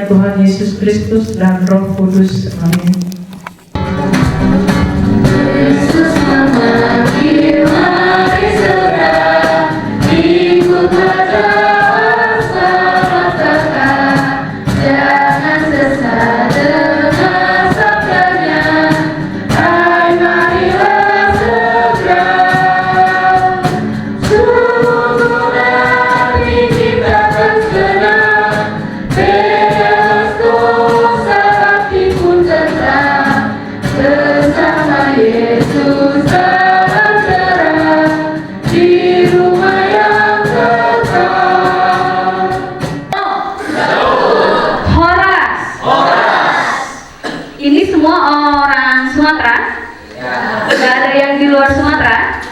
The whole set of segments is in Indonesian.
Tuhan Yesus Kristus dan Roh Kudus. Amin. Yesus memanggil, mari segera ikut berdoa bersama-sama. Jangan sesat dengan sabdanya. Hai, marilah segera. Sungguh nanti kita akan senang. Yesus dalam terang di rumah yang kekal. Horas. Ini semua orang Sumatera? Gak ada yang di luar Sumatera?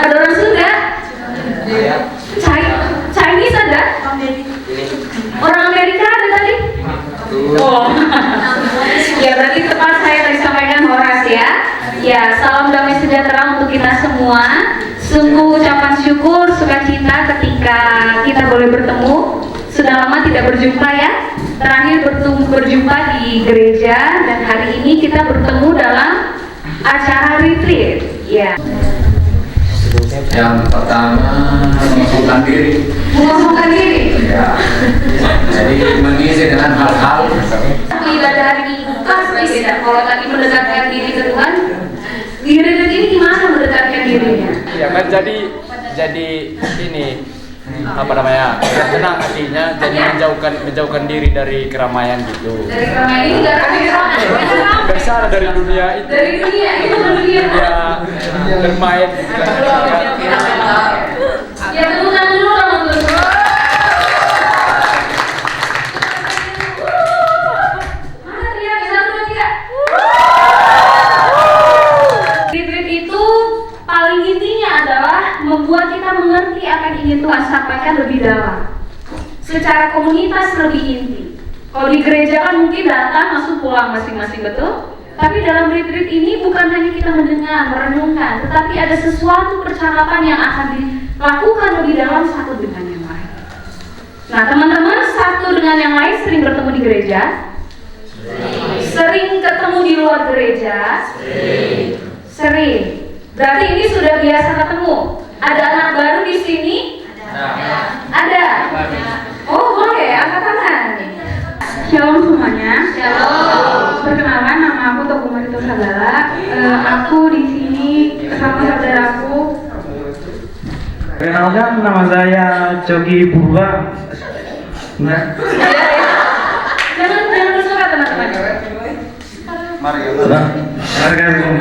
Ada orang Sunda? Chinese ada? Orang Amerika ada tadi? Oh. Ya, berarti tepat saya tadi sampaikan Horas ya. Ya, salam damai sejahtera untuk kita semua. Sungguh ucapan syukur, sukacita ketika kita boleh bertemu. Sudah lama tidak berjumpa ya. Terakhir berjumpa di gereja dan hari ini kita bertemu dalam acara retreat. Ya. Yang pertama mengosongkan diri. Mengosongkan diri. Ya. Jadi mengisi dengan hal-hal. Ibadah hari Minggu pasti beda. Kalau tadi mendekatkan diri ke Tuhan, di retreat ini gimana mendekatkan dirinya? Ya kan jadi ini apa namanya, tenang hatinya, jadi menjauhkan diri dari keramaian gitu. Dari keramaian ini nggak ramai. Bersara dari dunia itu. Dari dunia itu dunia. Dunia bermain. Ya temukan dulu dong untuk. Mana teriak? 1, 2, 3. Retreat itu paling intinya adalah membuat kita mengerti apa yang ingin Tuhan sampaikan lebih dalam. Secara komunitas lebih inti. Kalau di gereja kan mungkin datang, masuk, pulang masing-masing, betul? Tapi dalam retreat ini bukan hanya kita mendengar, merenungkan, tetapi ada sesuatu percakapan yang akan dilakukan lebih dalam satu dengan yang lain. Nah, teman-teman, satu dengan yang lain sering bertemu di gereja? Sering ketemu di luar gereja? Sering. Berarti ini sudah biasa ketemu. Ada anak baru di sini? Ada. Oh, boleh, angkat tangan. Shalom semuanya. Shalom. Perkenalkan, nama aku Toku Marito Sagala. Aku di sini sama saudaraku. Perkenalkan, nama saya Cogi Purba. Nah. Jangan bersuara teman-teman.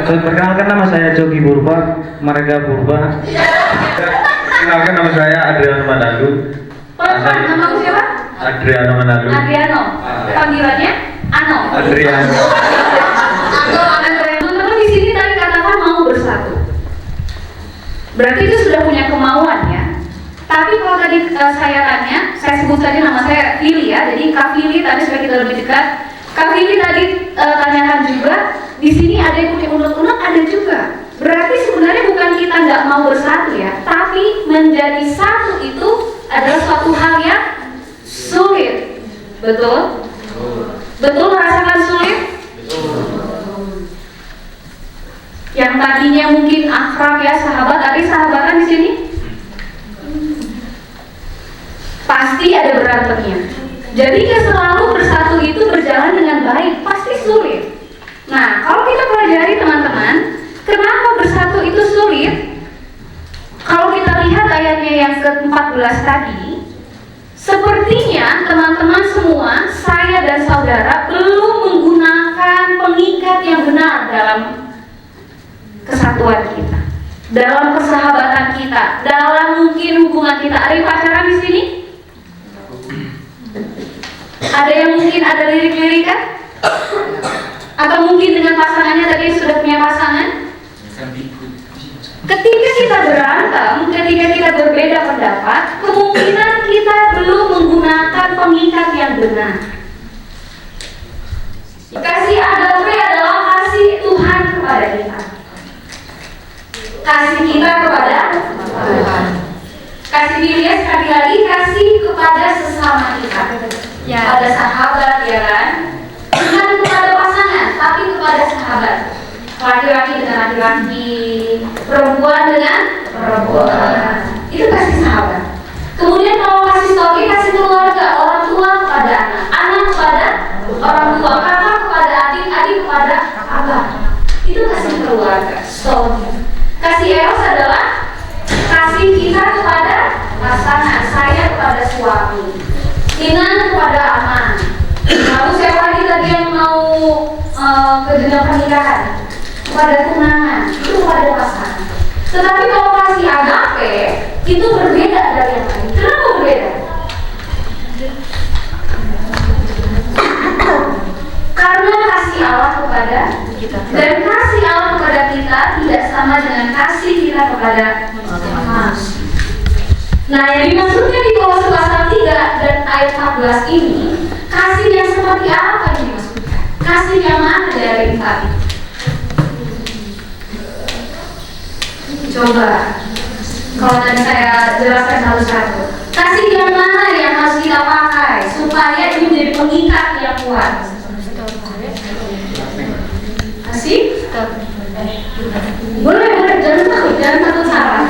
Perkenalkan, nama saya Cogi Purba, Marga Purba. Perkenalkan, nama saya Adriano Manado. Namaku siapa? Adriano Manado. Adriano. Panggilannya Ano. Adriano. Teman-teman di sini tadi katakan mau bersatu. Berarti itu sudah punya kemauan ya. Tapi kalau tadi saya tanya, saya sebut saja nama saya Fili ya. Jadi Kak Fili tadi supaya kita lebih dekat. Kak Fili tadi tanyakan juga, di sini ada yang punya unek-unek, ada juga. Berarti sebenarnya bukan kita nggak mau bersatu ya, tapi menjadi satu itu adalah suatu hal yang sulit. Betul? Betul merasakan sulit? Yang tadinya mungkin akrab ya, sahabat, ada sahabatan di sini? Pasti ada berantemnya. Jadi selalu bersatu itu berjalan dengan baik, pasti sulit. Nah, kalau kita pelajari teman-teman, kenapa bersatu itu sulit? Kalau kita lihat ayatnya yang ke-14 tadi, sepertinya teman-teman semua, saya dan saudara belum menggunakan dalam kesatuan kita, dalam persahabatan kita, dalam mungkin hubungan kita. Ada yang pacaran di sini? Ada yang mungkin ada lirik-lirikan? Atau mungkin dengan pasangannya tadi sudah punya pasangan? Ketika kita berantem, ketika kita berbeda pendapat, kemungkinan kita belum menggunakan pengikat yang benar. Kasih agape adalah kasih Tuhan kepada kita. Kasih kita kepada Tuhan. Kasih Bilia sekali lagi, kasih kepada sesama kita. Ya, ada sahabat, ya kan? Bukan kepada pasangan, tapi kepada sahabat. Laki-laki dengan laki-laki, perempuan dengan perempuan. Itu kasih sahabat. Kemudian kalau kasih story, kasih keluarga, orang tua kepada anak, anak kepada orang tua, kakak kepada adik, adik kepada abang. Itu kasih keluarga, story. Kasih eros adalah kasih kita kepada pasangan, saya kepada suami, Inan kepada aman. Lalu siapa lagi tadi yang mau ke jenjang pernikahan? Kepada tunangan, itu kepada pasangan. Tetapi kalau kasih agape, itu berbeda dari yang lain. Kenapa berbeda? Karena kasih Allah kepada kita, dan kasih Allah kepada kita tidak sama dengan kasih kita kepada manusia. Nah, yang dimaksudkan di Kolose pasal 3 dan ayat 14 ini, kasih yang seperti apa yang dimaksudkan? Kasih yang mana dari empat itu? Coba, kalau tadi saya jelaskan satu-satu. Kasih yang mana yang harus kita pakai supaya ini menjadi pengikat yang kuat? Kasih? Boleh, jangan takut salah.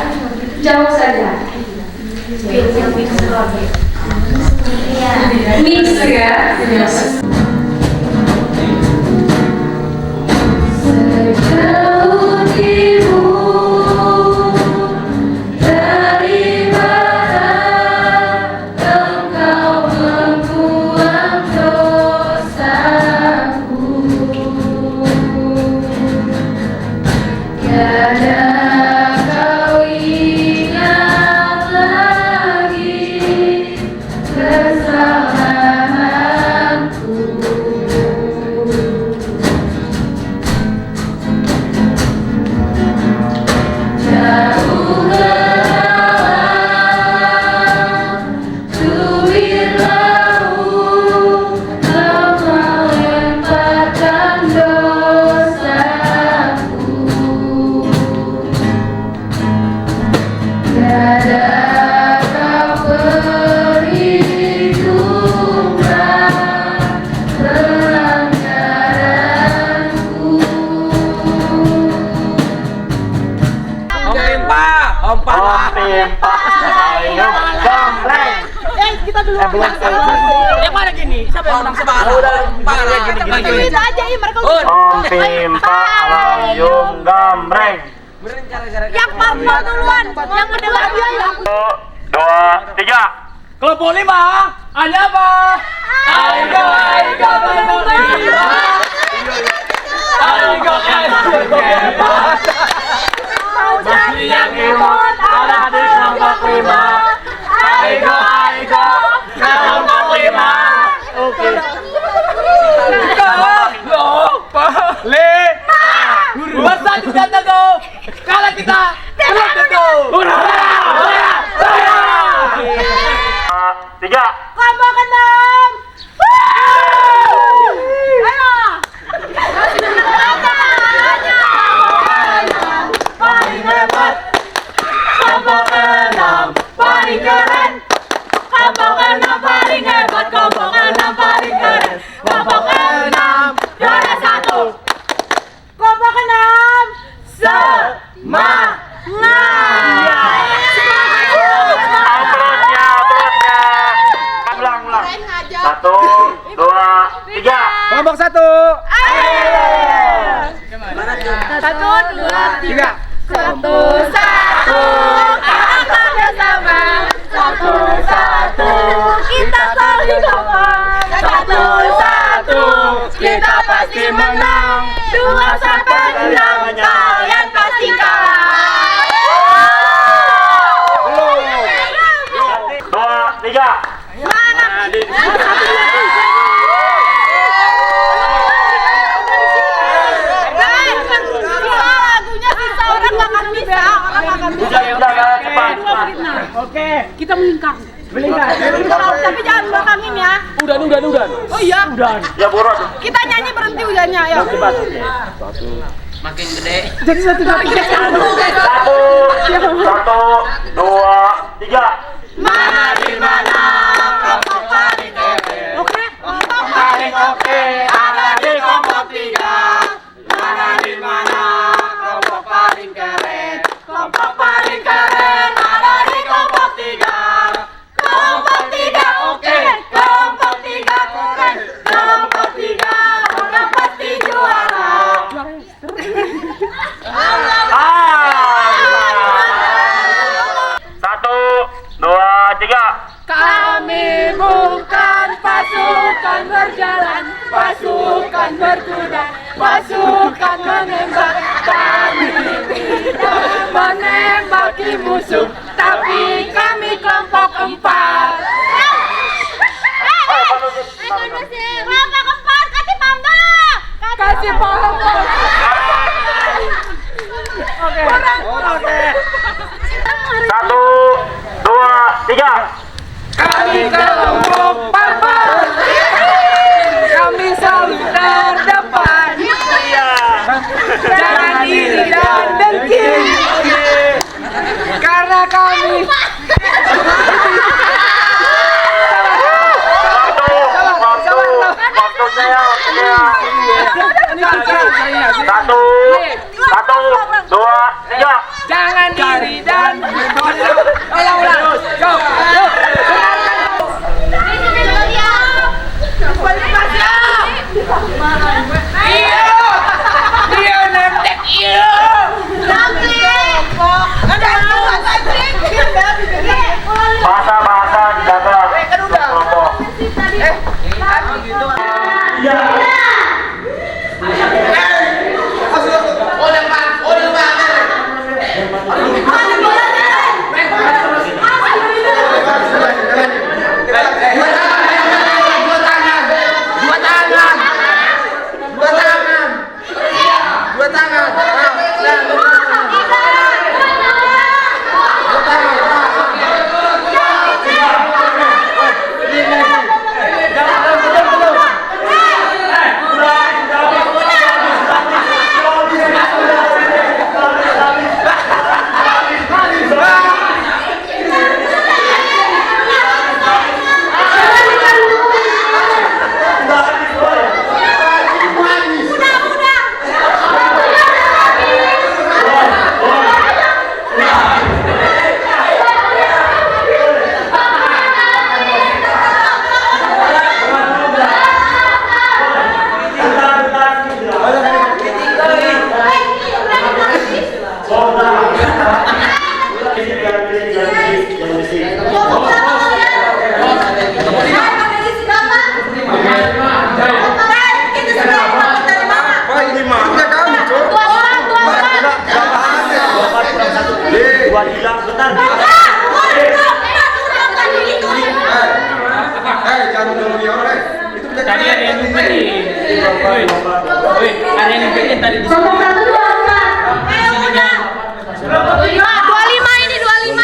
Jawab saja. Mix ya. Sejauh timur dari barat, Engkau membuang dosaku. Tiada kau ingat lagi kesalahanku. Jauh dalam tuir laut, Kau melemparkan dosaku. Tiada kau perhitungkan pelanggaranku. Kita dulu. Yang mana gini? Siapa yang menang separuh? Kita aja ini mereka. Om Pimpa Layung Gambreng. Yang parpol duluan, yang mendengar dia yang 2, 3. Kelompok 5, hanya apa? Aigo, kelompok 5. Aigo, masih yang imut ada di kelompok 5. Aigo, kelompok 5. Oke. Bersatu dan teguh, kalau kita belum tentu. 3. kelompok 6. Ayo. Paling hebat, kelompok 6 paling keren. Kelompok 6 paling hebat, kelompok 6 paling keren. Kelompok 6 juara 1. Kelompok 6. Semangat. Ulang. 1, 2, 3. Kelompok 1. Satu, dua, tiga. 1, 1. Kita bersama. 1, 1. Kita saling kompak. 1, 1. Kita pasti pasti menang. 2 sampai 6 kalian pasti kalah. 2, 3. Lagunya sisa orang nggak akan bisa. Oke, kita melingkar. Tapi jangan belakangin ya. Udah. Oh iya. Ya boros. Kita nyanyi berhenti ujannya ya. Makin gede. Jadi 1, 2, 3. 1, 2, 3. Mana di mana kelompok paling keren? Oke. Kelompok paling oke ada di kelompok 3. Mana di mana kelompok paling keren? Kelompok paling keren ada di kelompok 3. Kelompok 3 oke, kelompok 3 keren. Kelompok 3 udah pasti juara. 1, 2, 3. Kami bukan pasukan berjalan, pasukan berkuda, pasukan menembak. Kami tidak menembaki musuh, tapi kami kelompok 4. Kelompok 4, kasih paham dulu. Kasih paham. Oke. 1, 2, 3. Kami kelompok barbar, kami selalu terdepan. Jangan iri dan dengki, karena kami Satu, 2, 3. jangan iri dan ulang. Bahasa-bahasa dijaga kelompok. Tadi ada yang nyumpetin. Woi, ada yang nyumpetin tadi di sini. Sininya. 25 ini 25.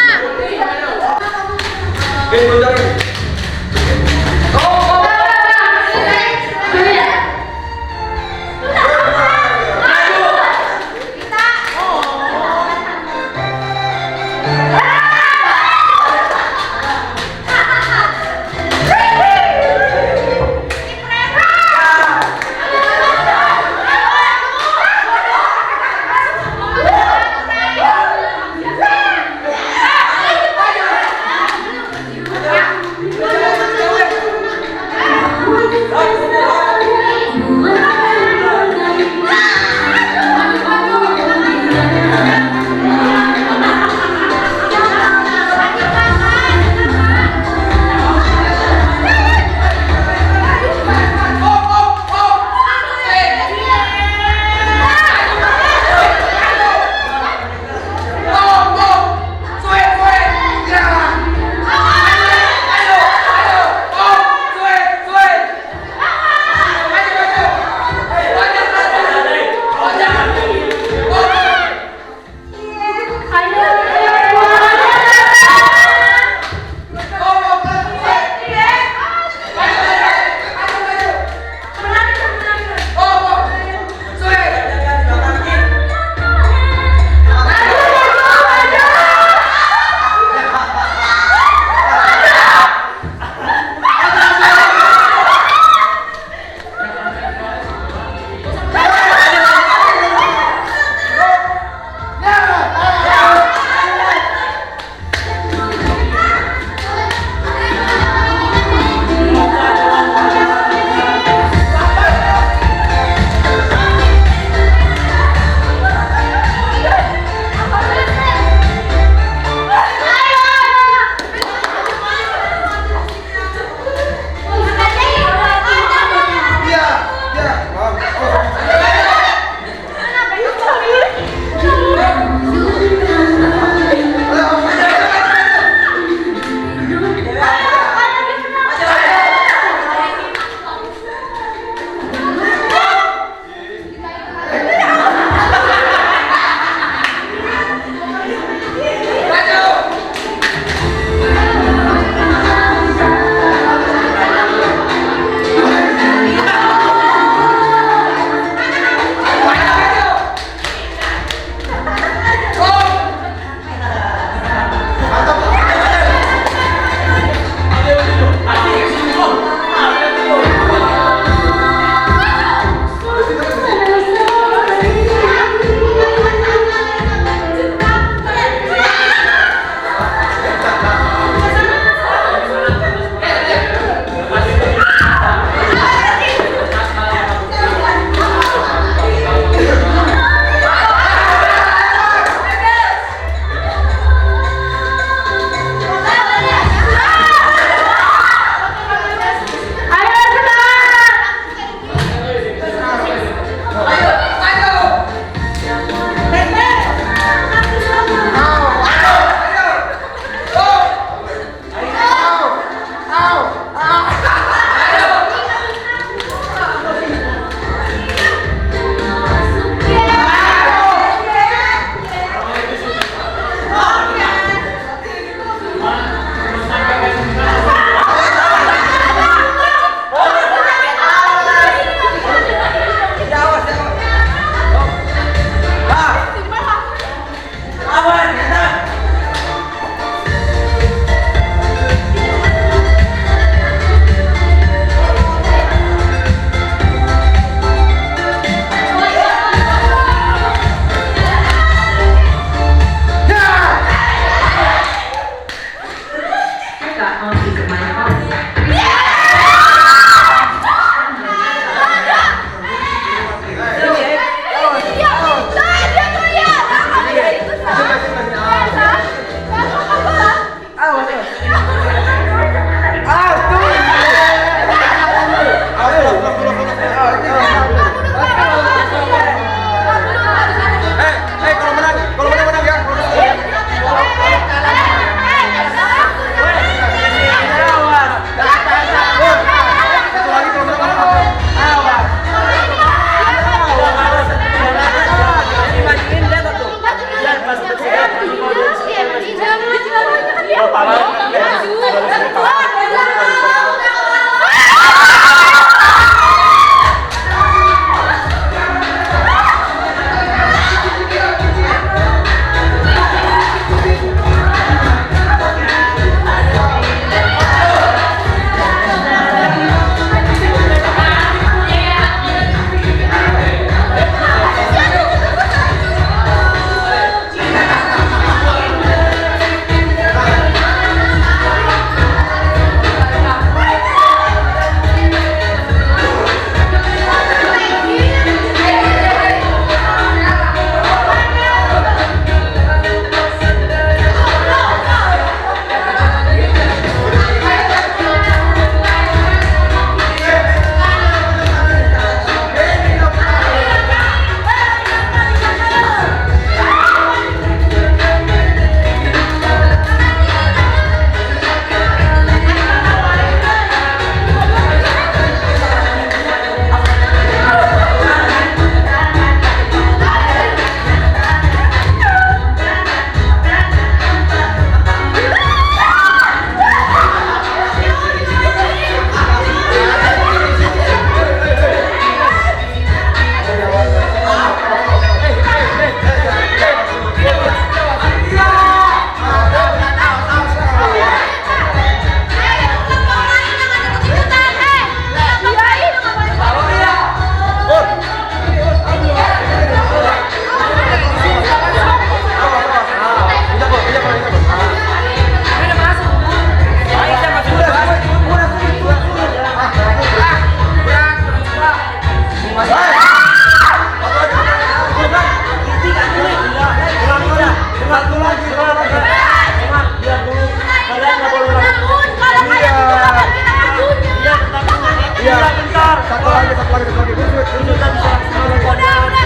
Satu lagi. Udah,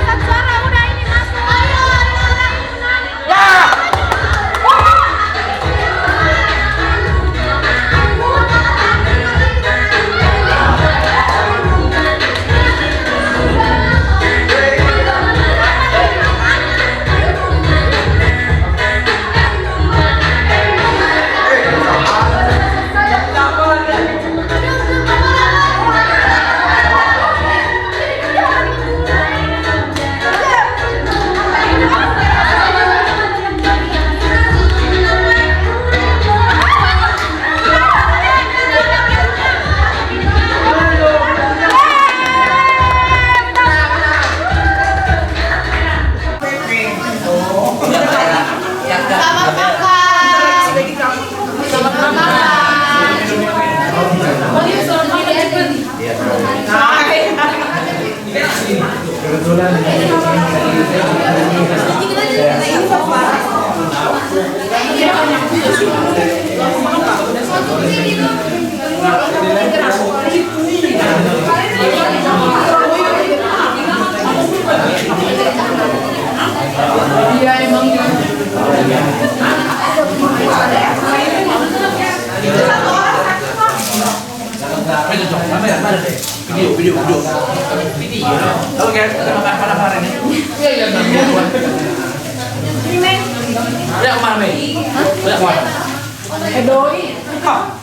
satu suara, udah ini masuk. Ayo.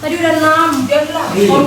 Tadi udah 6. Ikut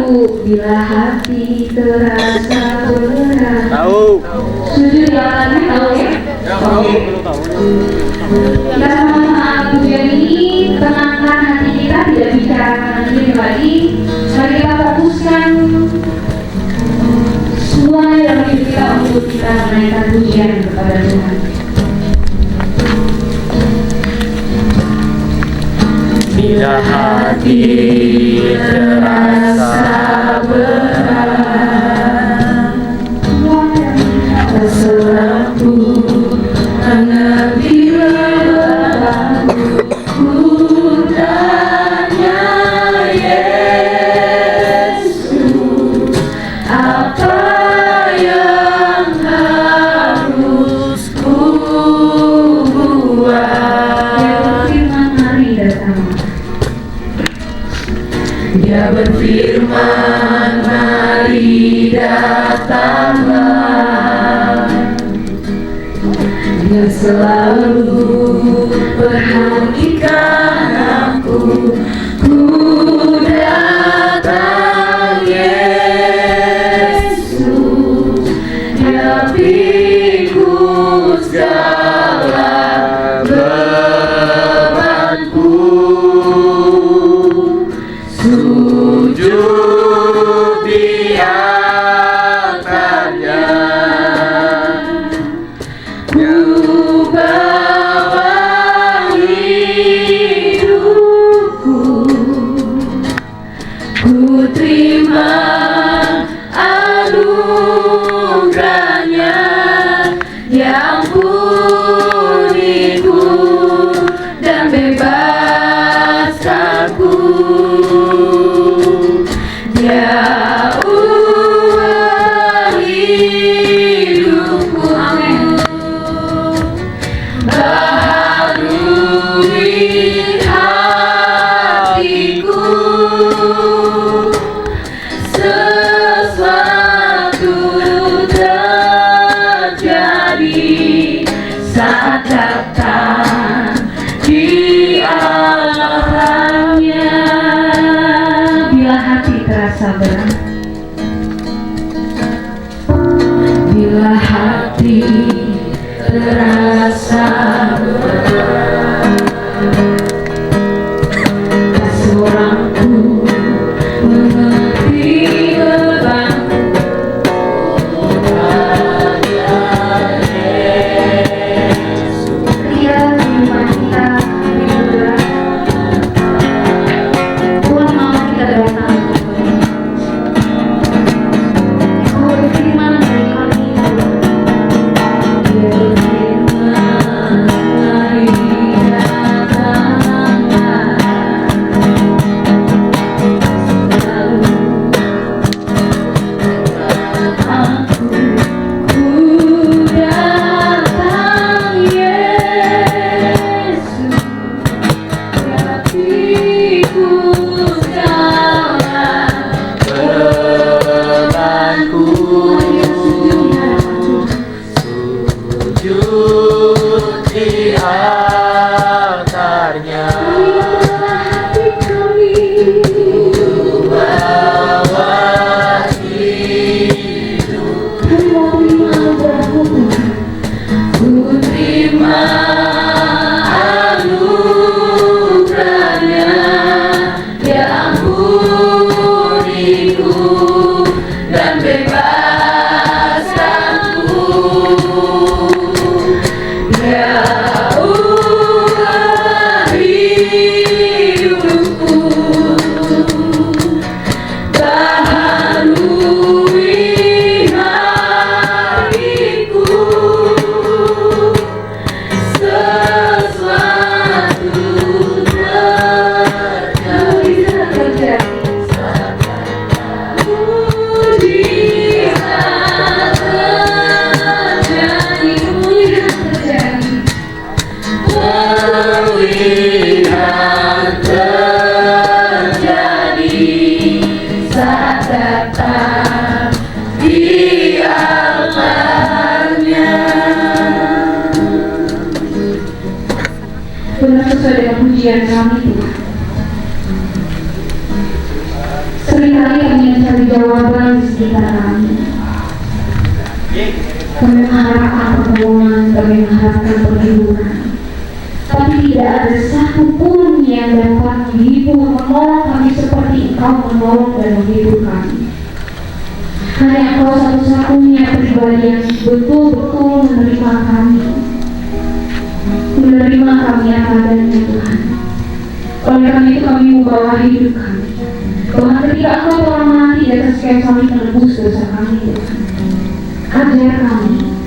lagu Bila Hati Terasa Berat. Tahu. Setuju ya, lagunya tahu ya? Kita sama pujian ini tenangkan hati kita, tidak bicarakan diri lagi. Mari kita fokuskan semua dalam hidup kita untuk kita menaikkan pujian kepada Tuhan. Bila hati terasa berat, terserahku mengerti bebanku, ku tanya Yesus, apa yang harus ku buat? Dia berfirman, mari datanglah. Dia selalu perhatikan aku, ku datang Yesus. Dia pikul segala bebanku, sujud di altarnya, ku bawa hidupku, ku terima anugerahnya yang ampuniku dan bebaskanku. Dia ubah hidupku, baharui hatiku, sesuatu terjadi saat datang di alamnya. Bila hati terasa berat, Bila hati terasa berat, tak seorang pun mengerti bebanku, hanya Yesus. dia menerima kita begitu berat. Tuhan mau kita datang. Kau berfirman dari kami, Dia berfirman, mari datanglah. Selalu aku, ku datang Yesus. Dia pikul segala bebanku, sujud di altarnya, bawa hidupku, ku terima anugerahnya yang ampuniku dan bebaskanku. Dia ubah hidupku, baharui hatiku, sesuatu terjadi saat mujizat terjadi, melihat terjadi saat datang di altarnya. benar sesuai dengan pujian kami Tuhan. Seringkali Seringkali kami mencari jawaban di sekitar kami. Kami mengharapkan pertolongan, kami mengharapkan perlindungan. Tapi tidak ada satupun yang dapat menghibur, menolong kami seperti Engkau menolong dan menghibur kami. Hanya Engkau satu-satunya pribadi yang betul-betul menerima kami apa adanya, Tuhan. Oleh karena itu kami membawa hidup kami. Tuhan, ketika Engkau telah mati di atas kayu salib menebus dosa kami, Tuhan,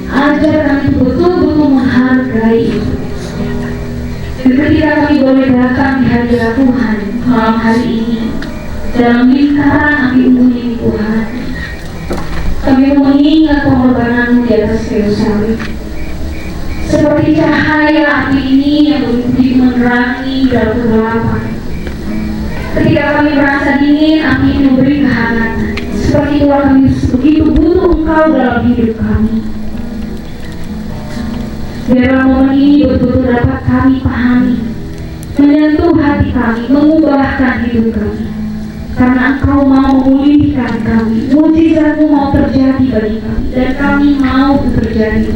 ajar kami betul-betul menghargai itu. Dan ketika kami boleh datang di hadirat Tuhan malam hari ini dalam lingkaran api unggun ini, Tuhan, kami mengingat pengorbanan-Mu di atas kayu salib. Seperti cahaya api ini yang begitu menerangi dalam kegelapan. Ketika kami merasa dingin, api ini memberi kehangatan. Seperti itulah kami begitu butuh Engkau dalam hidup kami. Biarlah momen ini betul-betul dapat kami pahami, menyentuh hati kami, mengubahkan hidup kami. Karena Engkau mau memulihkan kami, mujizat-Mu mau terjadi bagi kami, dan kami mau itu terjadi.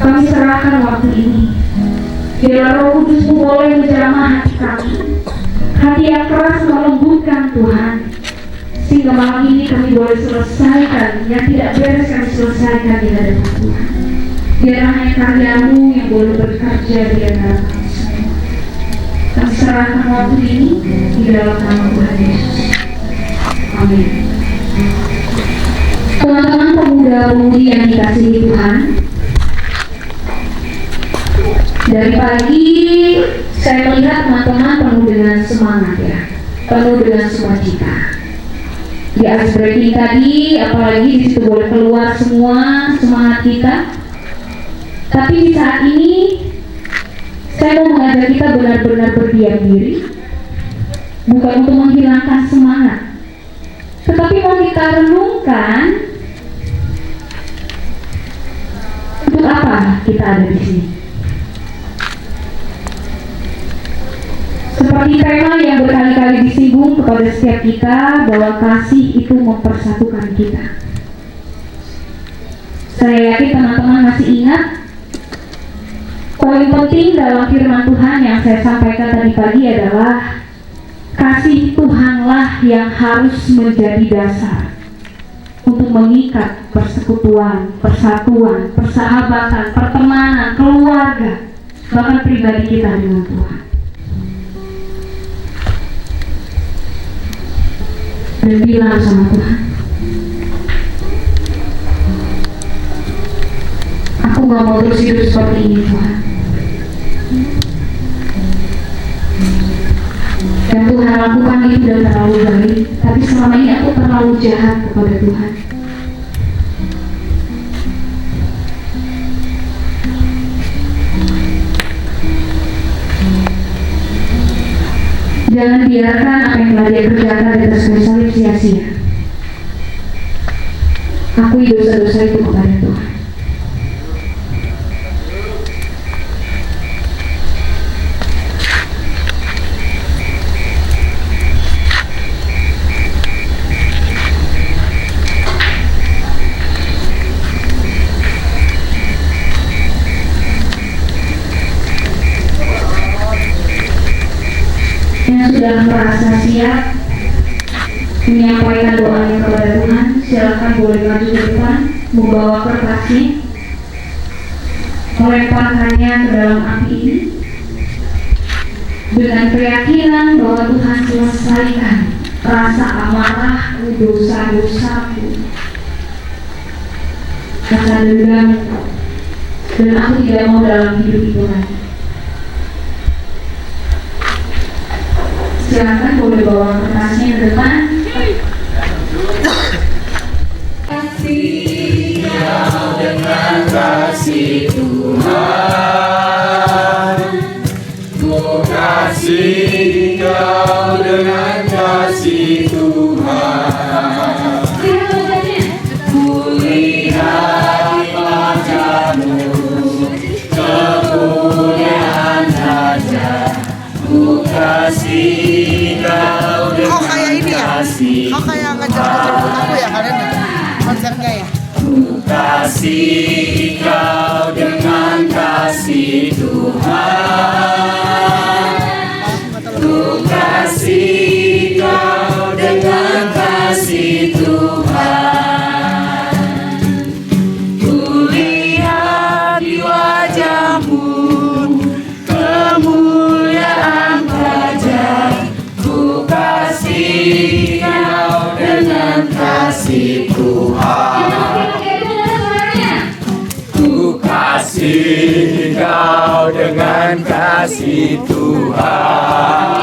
Kami serahkan waktu ini. Biarlah Roh Kudus-Mu boleh menjamah hati kami, hati yang keras melembutkan Tuhan, sehingga malam ini kami boleh selesaikan yang tidak beres kami selesaikan di hadapan Tuhan. Biarlah hanya karya-Mu yang boleh bekerja di antara kami semua. Kami serahkan waktu ini di dalam nama Tuhan Yesus. Amin. Teman-teman pemuda-pemudi yang dikasihi Tuhan, dari pagi saya melihat teman-teman penuh dengan semangat, ya, penuh dengan sukacita. Di ice breaking tadi, apalagi di situ boleh keluar semua semangat kita. Tapi di saat ini saya mau mengajak kita benar-benar berdiam diri, bukan untuk menghilangkan semangat, tetapi mau kita renungkan untuk apa kita ada di sini. Seperti tema yang berkali-kali disinggung kepada setiap kita, bahwa kasih itu mempersatukan kita. Saya yakin teman-teman masih ingat poin penting dalam firman Tuhan yang saya sampaikan tadi pagi adalah kasih Tuhanlah yang harus menjadi dasar untuk mengikat persekutuan, persatuan, persahabatan, pertemanan, keluarga, bahkan pribadi kita dengan Tuhan. Dan bilang sama Tuhan, aku gak mau terus hidup seperti ini, Tuhan. Dan Tuhan lakukan itu sudah terlalu baik, tapi selama ini aku terlalu jahat kepada Tuhan. Jangan biarkan apa yang telah Dia kerjakan di atas kayu salib sia-sia. Akui dosa-dosa itu kepada Tuhan. Yang sudah merasa siap menyampaikan doanya kepada Tuhan, silakan boleh maju ke depan, membawa kertasnya, melemparkannya ke dalam api ini dengan keyakinan bahwa Tuhan selesaikan rasa amarahku, dosa-dosaku, rasa dendam, dan aku tidak mau dalam hidup itu lagi. Silakan boleh bawa kertasnya ke depan. Kasih Kau dengan kasih Tuhan, ku kasih Kau dengan kasih Tuhan. Ku lihat wajah-Mu, kemuliaan wajah. Ku kasih Kau dengan kasih Kok kayak ngejar-ngejar aku ya kalian ya? Konsernya ya? Kasih kau dengan kasih Tuhan. Ku kasih kau dengan kasih Tuhan. Ku lihat di wajahmu kemuliaan wajah. Ku kasih kau dengan kasih Tuhan. Ku kasih kau dengan kasih Tuhan.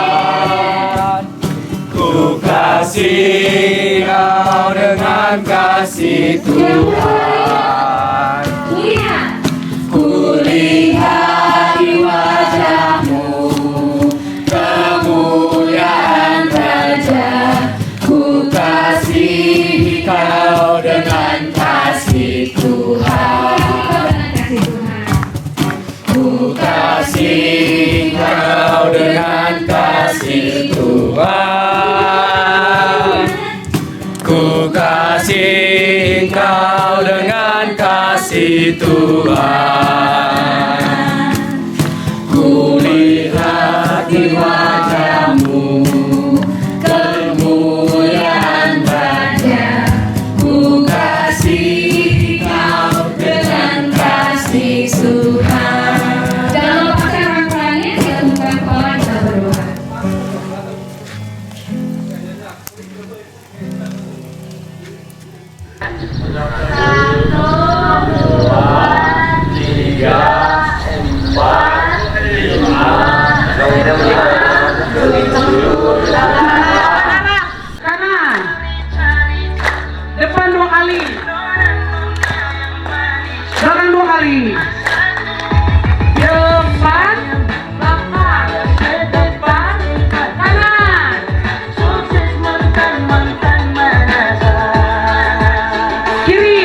Ku kasih kau dengan kasih Tuhan. Ku lihat di wajahmu kemuliaan wajah. Ku kasih kau dengan kasih Tuhan. Ku kasih kau dengan kasih Tuhan. Ku kasih kau dengan kasih Tuhan. Ku lihat di wajahmu kemuliaan wajah. Ku kasih kau dengan kasih Tuhan. Jangan lepaskan rangkaiannya, kita tundukkan kepala, kita berdoa. Tiga, empat, lima, Kanan. Depan 2 kali. Belakang 2 kali. Depan, belakang, depan, kanan. Sukses mantan manasa. Kiri.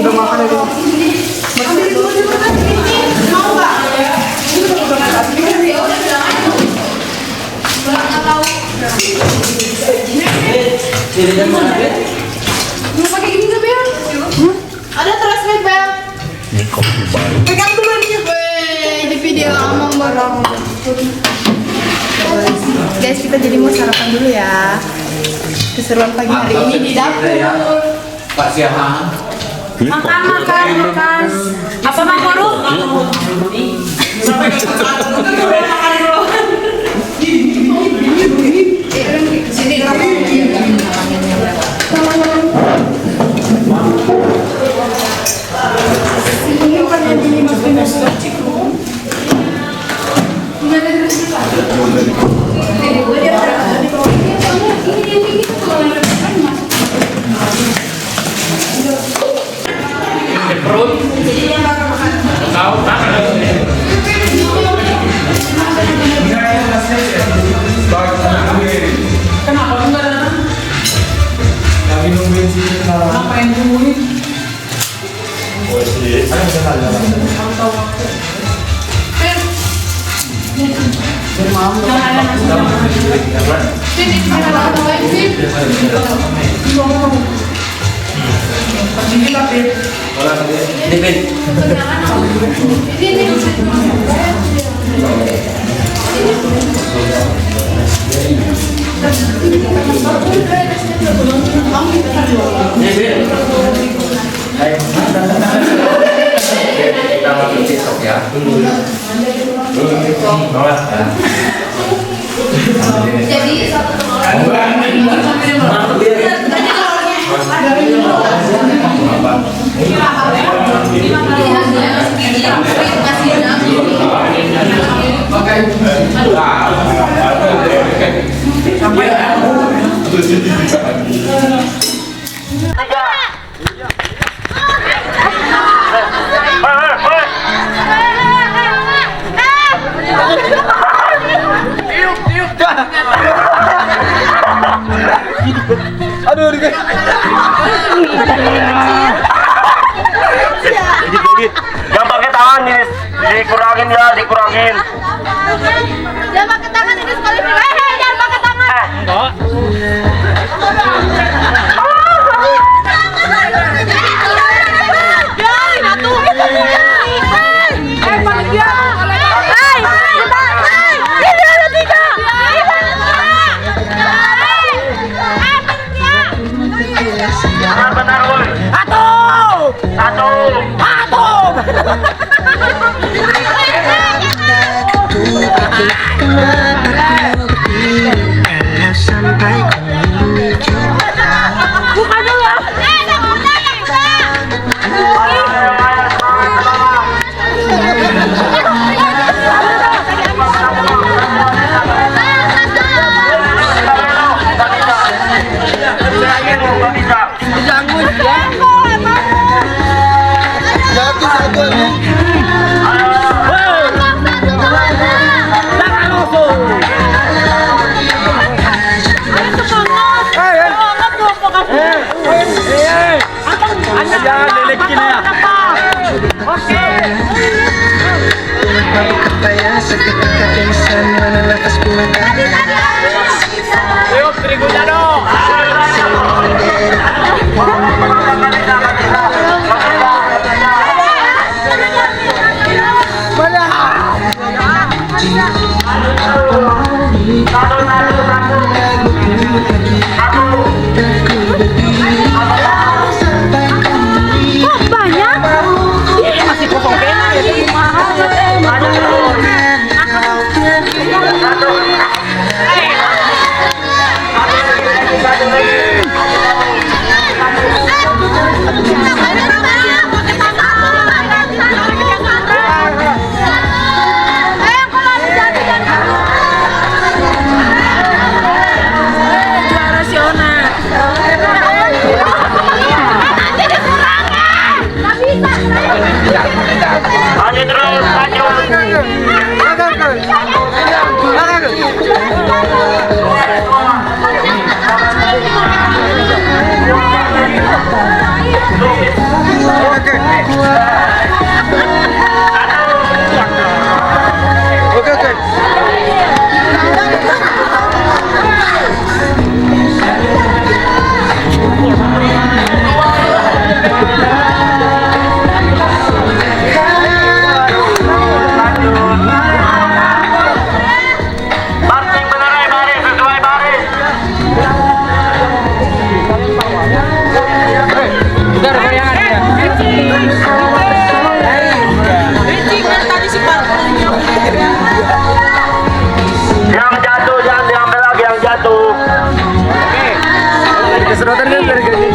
Udah makan aja. Mau nggak? Mau pakai gini nggak Bel? Ada transmit Bel. Ini kopi baru. Pegang dulu nih. Weh, di video ngomong bareng. Guys, kita jadi mau sarapan dulu ya. Keseruan pagi hari ini di dapur. Pak Siahaan. Makan. Apa Bang Koru? Sini Perut. Tahu tak? Kenapa enggak ada? Lagi nungguin sini. Ngapain nungguin? Oh sih. Ayo kita jalan. Kita masuk TikTok ya. jadi Aduh, dikit. Dikit. Jangan pakai tangan, dikurangin ya, dikurangin. jangan pakai tangan ini sekali. Jangan pakai tangan. Enggak. Benar, woi. Satu. Buka dulu. Jangan lelekin ya. Oke. Ayo, terigunya dong. Kok banyak? Ini masih kosong pena ya, jadi mahal. sedotannya dari gaji.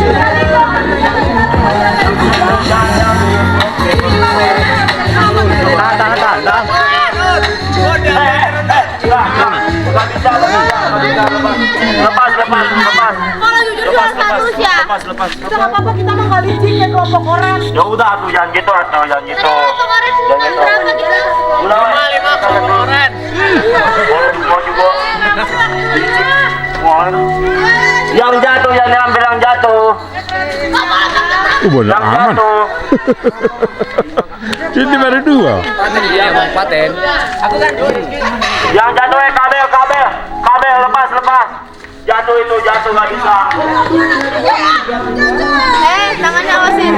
Lepas. Kalau jujur jual status ya. Lepas. Itu nggak apa-apa, kita mah nggak licin ya kelompok orang. Ya udah tuh jangan gitu atau jangan gitu. Kelompok orang cuma berapa kita? Lima kelompok orang. Mau juga. Yang jatuh yang diambil yang jatuh. Bola aman. Jadi baru dua. Iya, Bang Paten. Aku kan Yang jatuh kabel lepas. Jatuh nggak bisa. Tangannya awasin.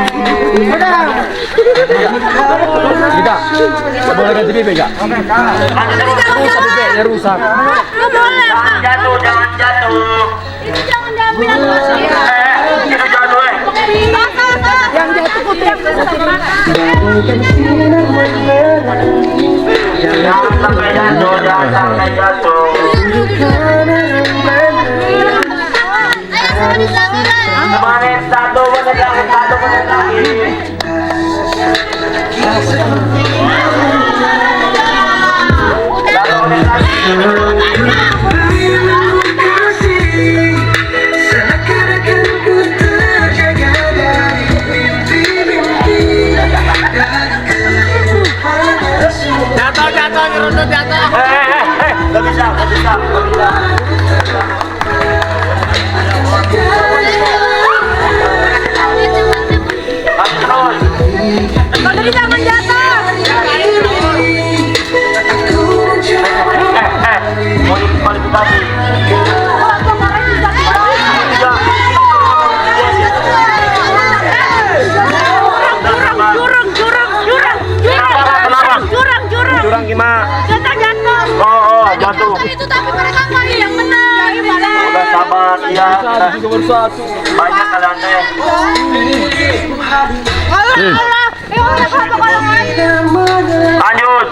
Kita boleh ganti BB enggak? Rusak BB-nya rusak. Jangan jatuh. Itu jangan diambil. Itu jatuh. Yang jatuh putih. Jangan sampai jatuh. Kemarin satu menit lagi. Jatuh, ngerundut jatuh. Gak bisa. Tadi jangan jatuh. Mau dikualifikasi. Curang gimana? Jatuh. Itu tapi mereka main yang menang. Udah sabar ya. Juga baru satu. Banyak kalian deh. Lanjut.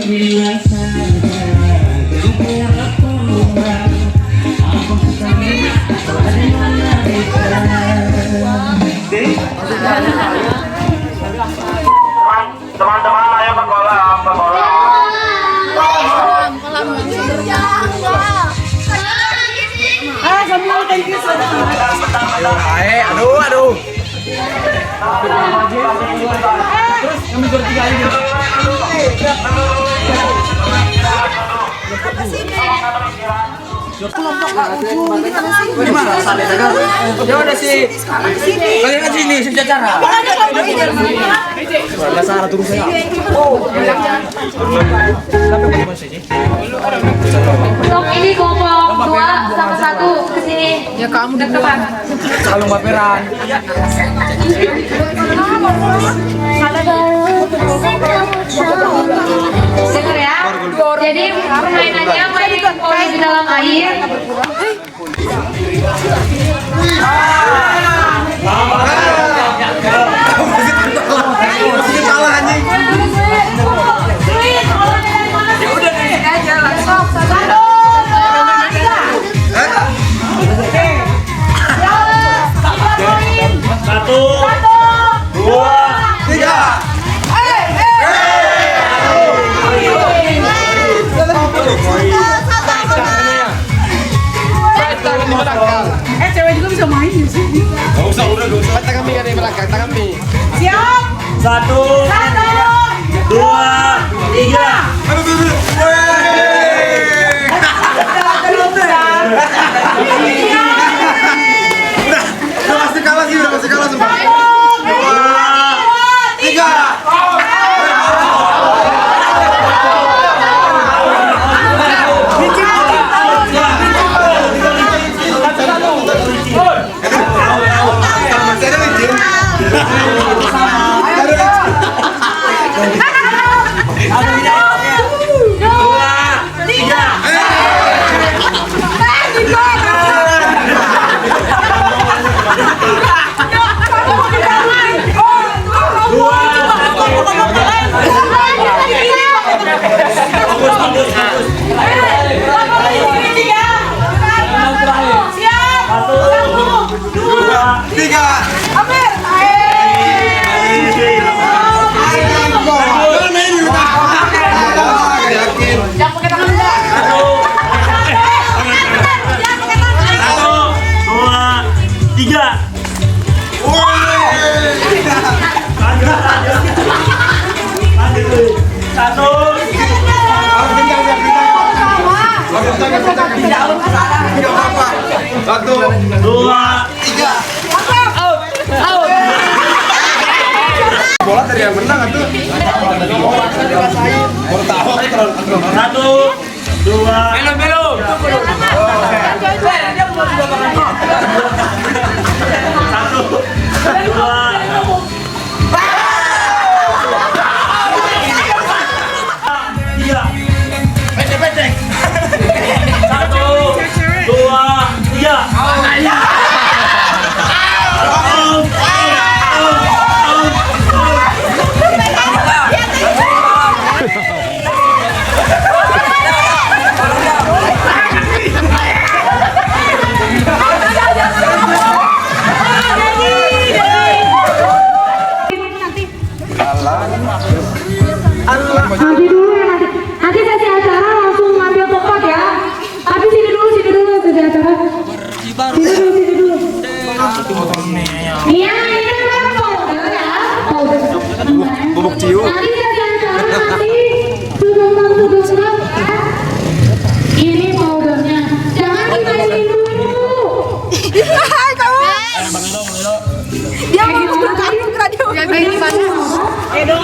Bilang saja, Teman-teman ayo ke kolam, ke kolam. Aduh. Terus kami bertiga aja. Gimana? Ya udah sih. Kalian kan sini sejacara. Enggak salah turun saya. Untuk ini kelompok 2 sama 1 kesini. Ya kamu depan. Kalau baperan. Dengar ya. Jadi permainannya main poli di dalam air. Cewek juga bisa main ya sih. Gak usah, udah. Tangan kami ada yang belakang, tangan kami. Siap. 1, 2, 3. Udah pasti kalah semua. 2, 3. Satu, 2, 3. Bola dari yang menang itu. Baru tahu terlalu. 1, 2. Belum. 1, 2. Nanti dulu ya, nanti sesi acara langsung ngambil tempat ya. Tapi sini dulu sesi acara. Sini dulu. Iya, ini kan powder ya. Bubuk ciu. Nanti sesi acara nanti tunggu. Ini powdernya. Jangan dikasih dulu. Dia mau buka radio. Yang mana? Edo.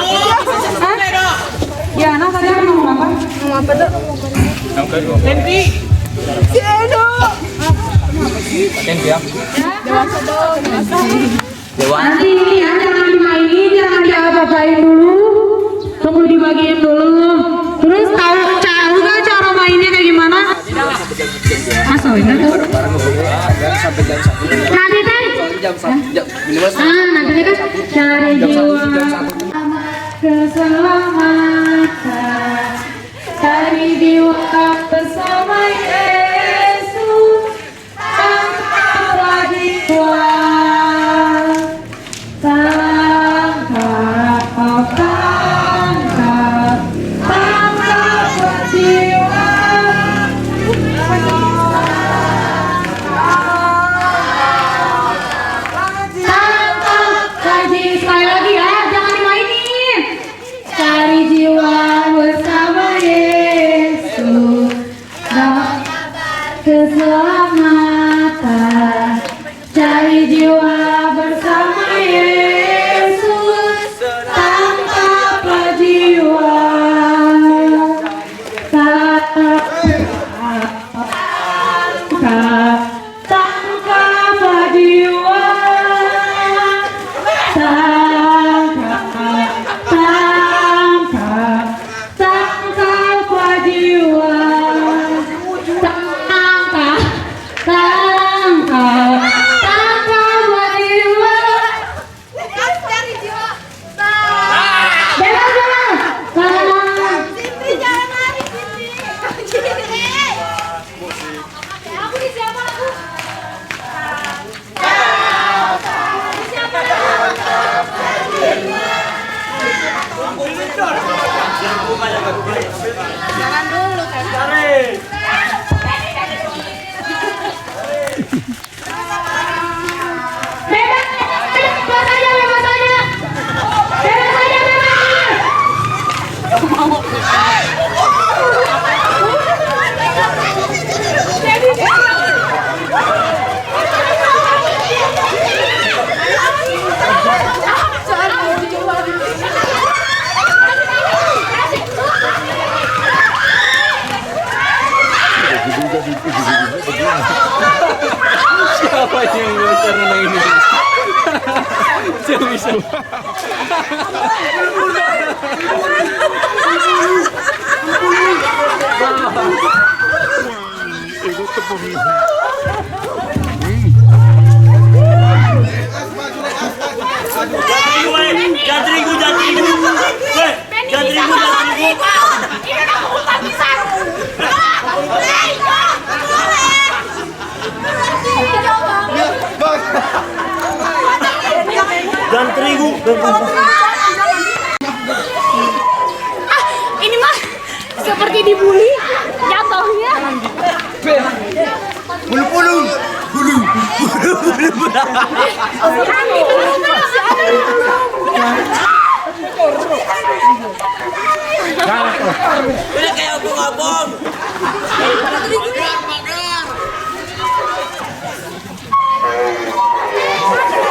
Ya, anak tadi aku mau apa? Mau apa tuh? Tenpi. Si Edo. Tenpi ya. Dewasa dong. Nanti ini ya, jangan dimainin, jangan diapa-apain dulu. Tunggu dibagiin dulu. Terus tahu kan cara mainnya kayak gimana? Masa ini tuh? Nanti teh. Nanti kan cari jiwa. Keselamatan cari jiwa bersama Yesus. keselamatan, cari jiwa bersama Yesus, tangkaplah jiwa. Tangkaplah jiwa, tangkaplah jiwa, tangkaplah jiwa. Cari jiwa. Bebas. Sindri jangan lari, Sindri. Aku di siapa aku? Jangan dulu kan. Siapa yang ngelucar renang ini? Siapa bisa? Dan terigu. Ini mah seperti dibully jatuhnya. Bulu. Udah kayak obong-obong.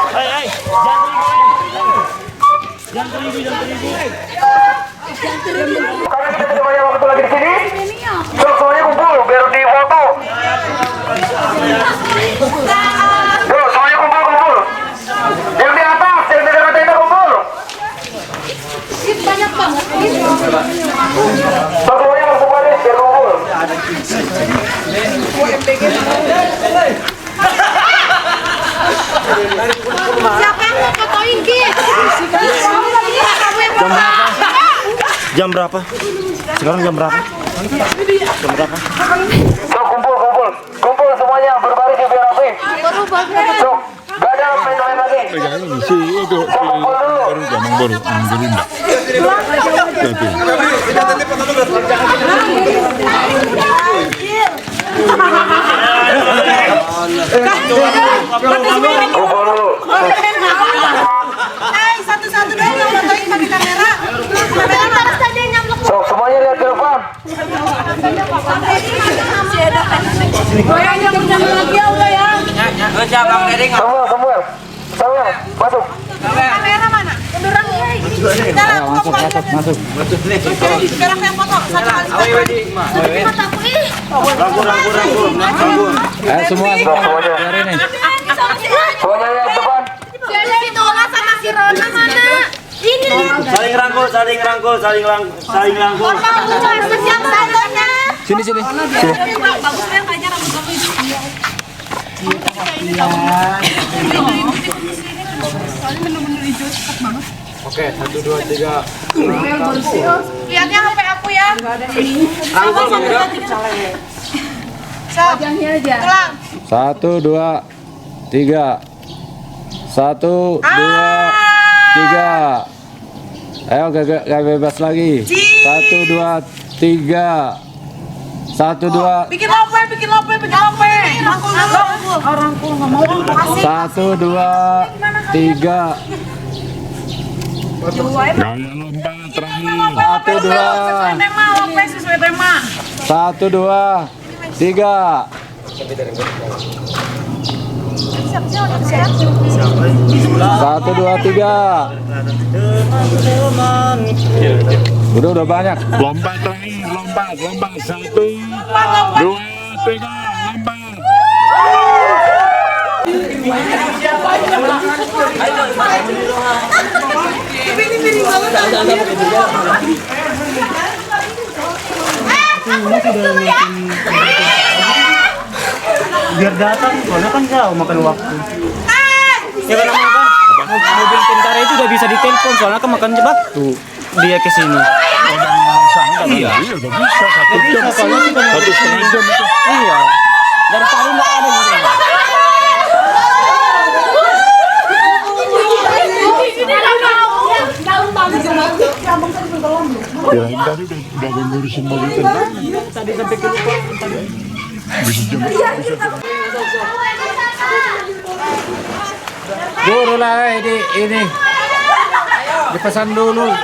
Hai, jangan terigu. Karena kita tidak banyak waktu lagi di sini, semuanya kumpul biar di foto. Yuk, semuanya kumpul. Yang di atas, yang di dekat tenda kumpul. Banyak banget. Semuanya langsung baris biar kumpul. Siapa yang mau fotoin, Ki? Jam berapa? Sekarang jam berapa? So, kumpul semuanya berbaris biar rapi. So, gak ada main-main lagi. So, kumpul dulu. Kumpul dulu. Satu-satu dong yang fotoin pakai kamera. Kamera harus ada yang nyamuk. So, semuanya lihat ke depan. Lagi ya udah ya. Semua. Masuk. Kamera mana? Kendurang ya. Masuk. Sekarang yang foto. Satu kali. Foto aku ih. Semua biarin nih. Semuanya lihat depan. Si Tola sama si Rona mana? Ini. Saling rangkul. Siap satunya. Sini. Bagus kan kayaknya rambut kamu itu. Soalnya bener-bener hijau cepat banget. Oke, 1, 2, 3. Lihatnya HP aku ya. Rangkul Bang Ida. Wajahnya aja. Tulang. 1, 2, 3. 1, 2, 3. Ayo gak bebas lagi. 1, 2, 3. 1, 2. Bikin lope. Rangkul. Rangkul nggak mau. 1, 2, 3. 1, 2. 1, 2, 3. Satu, dua, tiga. Udah banyak. Lompat lagi, lompat. Satu, dua, tiga, lompat. Biar datang, soalnya kan jauh makan waktu. Ya karena makan mobil tentara itu udah bisa ditelepon, soalnya kan makan waktu dia ke sini. Iya, udah bisa satu jam. Soalnya kita Satu setengah jam itu. iya. Dari tadi nggak ada gitu. Kirain tadi udah ngurusin mobil tentara. Tadi sampai ke lupa tadi. Bisa jam. Dulu lah ini. Dipesan dulu.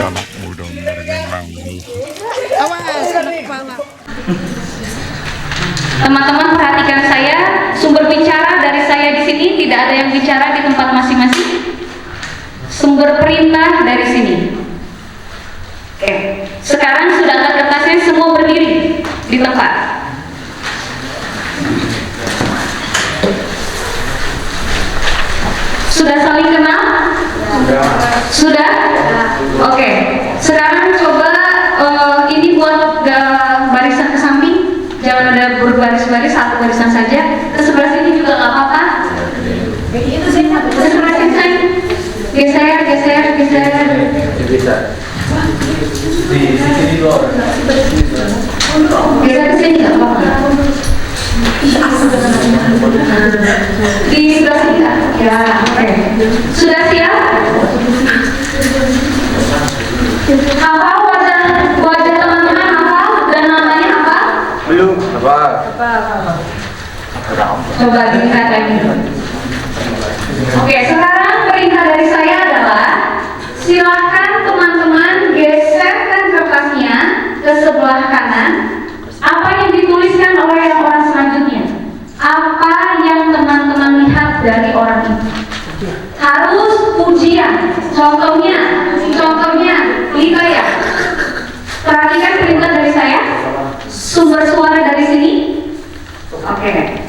Anak muda menerima. Teman-teman perhatikan saya, sumber bicara dari saya di sini tidak ada yang bicara di tempat masing-masing. Sumber perintah dari sini. Oke, sekarang sudah angkat kertasnya, semua berdiri di tempat. Sudah saling kenal? Sudah? Oke. Sekarang coba ini buat barisan ke samping. Jangan ada berbaris-baris, satu barisan saja. Ke sebelah sini juga nggak apa-apa. Itu saya ke sebelah sini. Geser. Bisa. Di sini dua orang. Geser ke sini nggak apa-apa. Di sebelah sini nggak? Ya, oke. Sudah siap? Hafal wajah teman-teman, hafal dan namanya apa? Belum. Apa? Coba dilihat lagi. Oke, sekarang perintah dari saya adalah silahkan teman-teman geserkan kertasnya ke sebelah kanan. Apa yang dituliskan oleh orang selanjutnya? Apa yang teman-teman lihat dari orang itu? Harus pujian. Contohnya, Lita ya. Perhatikan perintah dari saya. Sumber suara dari sini. Oke.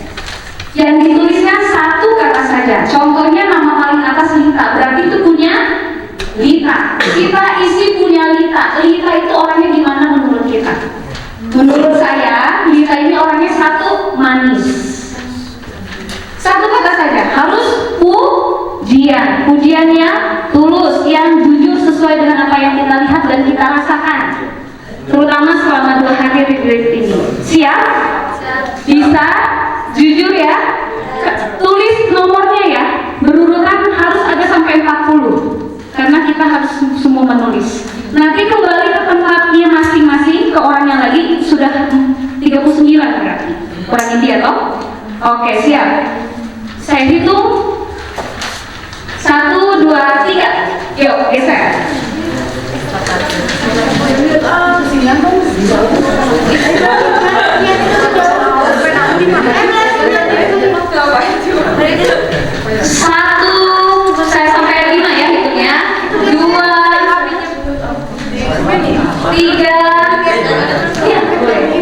Yang dituliskan satu kata saja. Contohnya nama paling atas Lita. Berarti itu punya Lita. Kita isi punya Lita. Lita itu orangnya gimana menurut kita? Menurut saya, Lita ini orangnya satu, manis. Satu kata saja. Harus pujian. Pujiannya tulus, yang jujur sesuai dengan apa yang kita lihat dan kita rasakan. Terutama selama 2 hari retreat ini. Siap? Bisa? Jujur ya? Tulis nomornya ya. Berurutan harus ada sampai 40. Karena kita harus semua menulis. Nanti kembali ke tempatnya masing-masing, ke orangnya lagi. Sudah 39 berarti. Kurangin dia toh? Oke, siap. Saya hitung 1, 2, 3. Yuk, geser. Satu, saya sampai 5 ya hitungnya. 2, 3,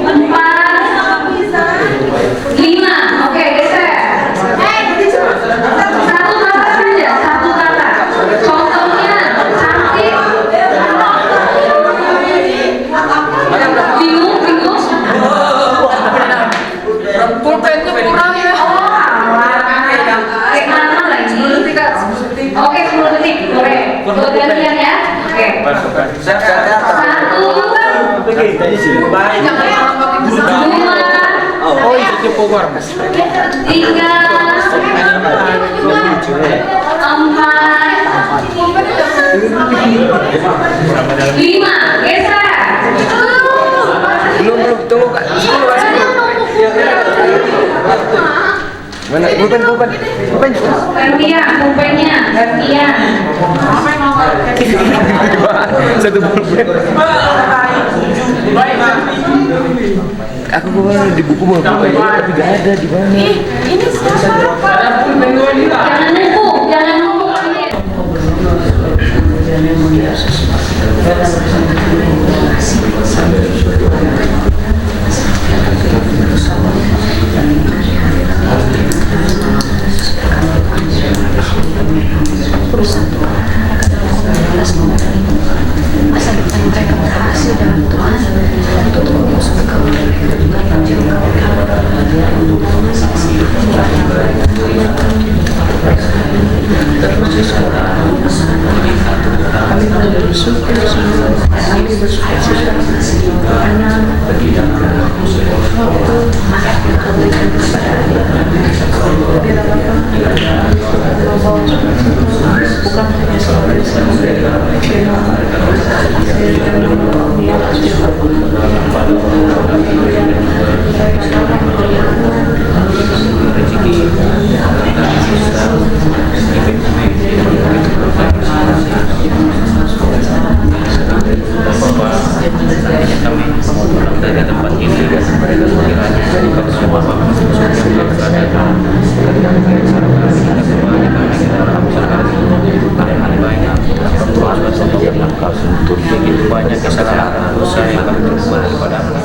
4, 5. Oke, geser. Satu kata saja, satu kata. Contohnya cantik. Bingung. Pulpennya kurang ya. Mana lagi? Oke, 10 detik. Boleh. Gantian ya. Oke. 1. Oh, itu Bogor. 3, 4, 5, geser. Belum, tunggu Kak. Mana? Bukan. Gantian, pulpennya, gantian. Satu pulpen. Aku bawa di buku bawa pulpen tapi gak ada di mana. Ini siapa? Jangan numpuk. Masa depan mereka berhasil dalam Tuhan untuk terus bukan hanya banyak kesalahan dosa yang kami perbuat kepadamu.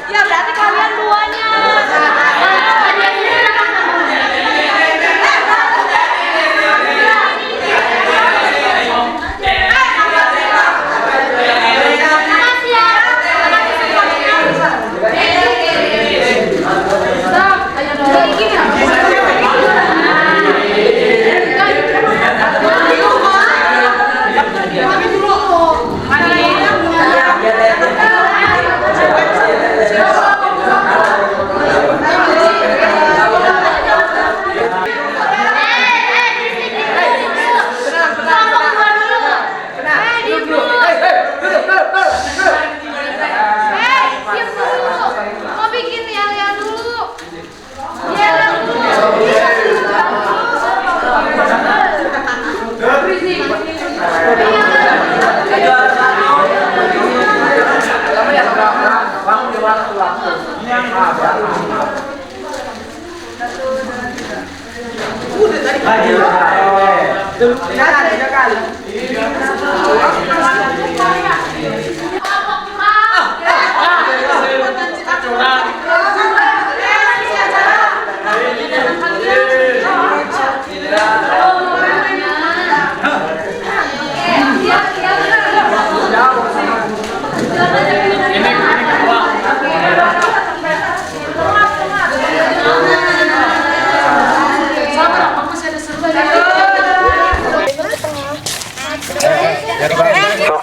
Ya berarti kalian duanya.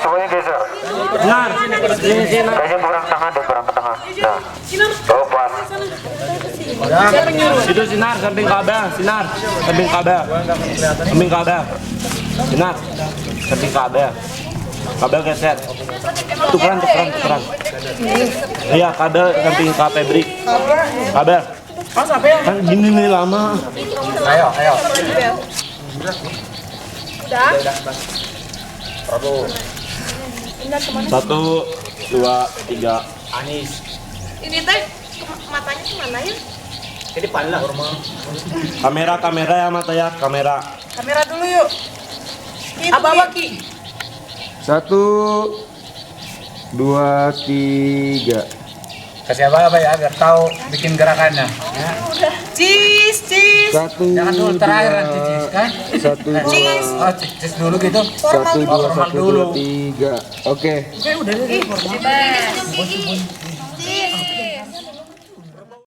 Semuanya geser. Benar. Sini. Kayaknya kurang tengah deh, kurang ke tengah. Nah, depan. Itu Sinar samping Ka'bah, Sinar samping Ka'bah. Samping Ka'bah. Sinar samping Ka'bah. Ka'bah geser. Tukeran. Iya, Ka'bah samping Kak Febri. Ka'bah. Kan gini nih lama. Ayo. Udah. 1, 2, 3. Anis. Ini teh matanya kemana ya? Ke depan lah. Kamera ya mata ya, kamera. Kamera dulu yuk. Abah Ki. 1, 2, 3. Kasih apa ya agar tahu bikin gerakannya. Ya. Cheese. 1, Jangan dulu terakhir nanti cheese kan? 1, 2, Oh, cheese dulu gitu. 1, 2, Formal 1, dulu. 2, 3. Oke. Oke, udah deh. Cheese.